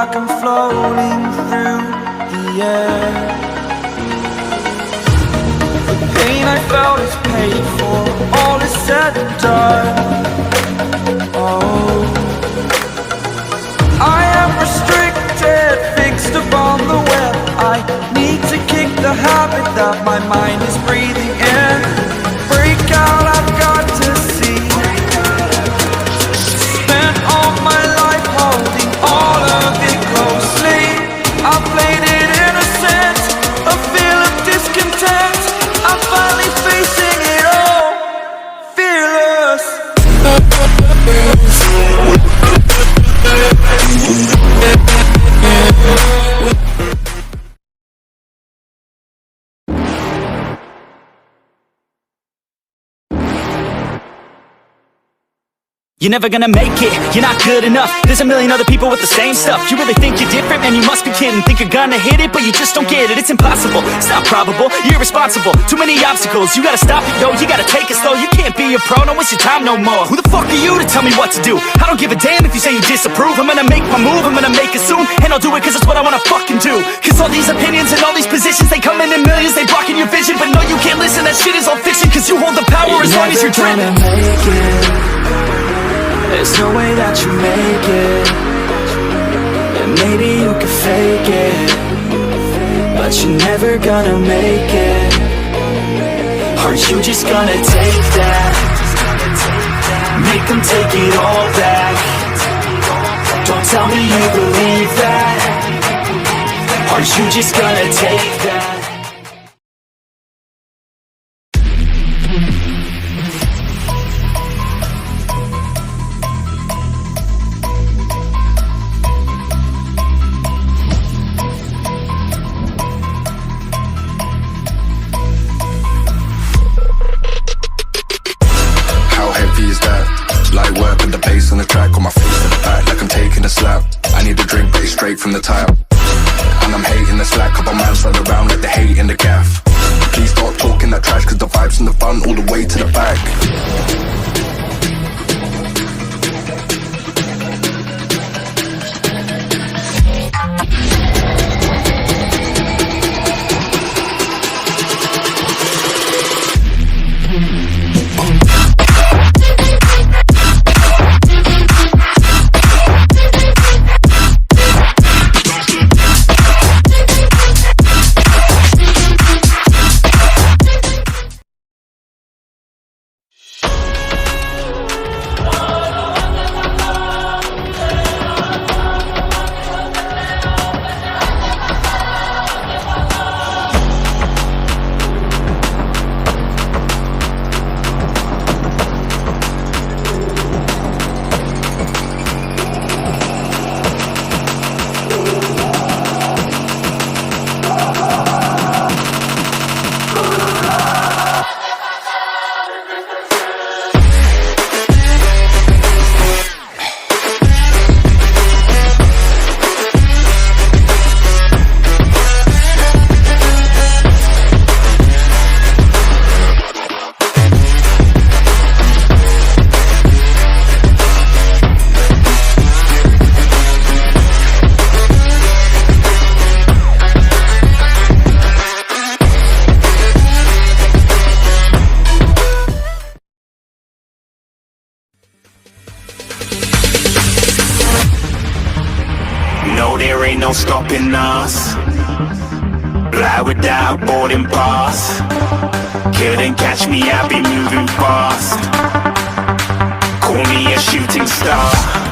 like I'm floating through the air. The pain I felt is paid for, all is said and done. Oh, I am restricted, fixed upon the web. I need to kick the habit that my mind is breathing in. Break out, I've got to see. Spent all my life holding all of it closely. I played it innocent, a feel of discontent. I'm finally facing it all, fearless. You're never gonna make it, you're not good enough. There's a million other people with the same stuff. You really think you're different? Man, you must be kidding. Think you're gonna hit it, but you just don't get it. It's impossible, it's not probable, you're irresponsible. Too many obstacles, you gotta stop it, yo. You gotta take it slow, you can't be a pro. Don't waste your time no more. Who the fuck are you to tell me what to do? I don't give a damn if you say you disapprove. I'm gonna make my move, I'm gonna make it soon. And I'll do it cause it's what I wanna fucking do. Cause all these opinions and all these positions, they come in millions, they blocking your vision. But no, you can't listen, that shit is all fiction. Cause you hold the power as long as you're dreaming. There's no way that you make it, and maybe you can fake it, but you're never gonna make it. Aren't you just gonna take that? Make them take it all back. Don't tell me you believe that. Aren't you just gonna take that? Light work with the bass on the track, on my face to the back like I'm taking a slap. I need a drink, but it's straight from the tap. And I'm hating the slack, couple man slide around like the hate in the gaff. Please stop talking that trash, cause the vibes in the front all the way to the back. No, there ain't no stopping us. Fly without boarding pass. Couldn't catch me, I'll be moving fast. Call me a shooting star.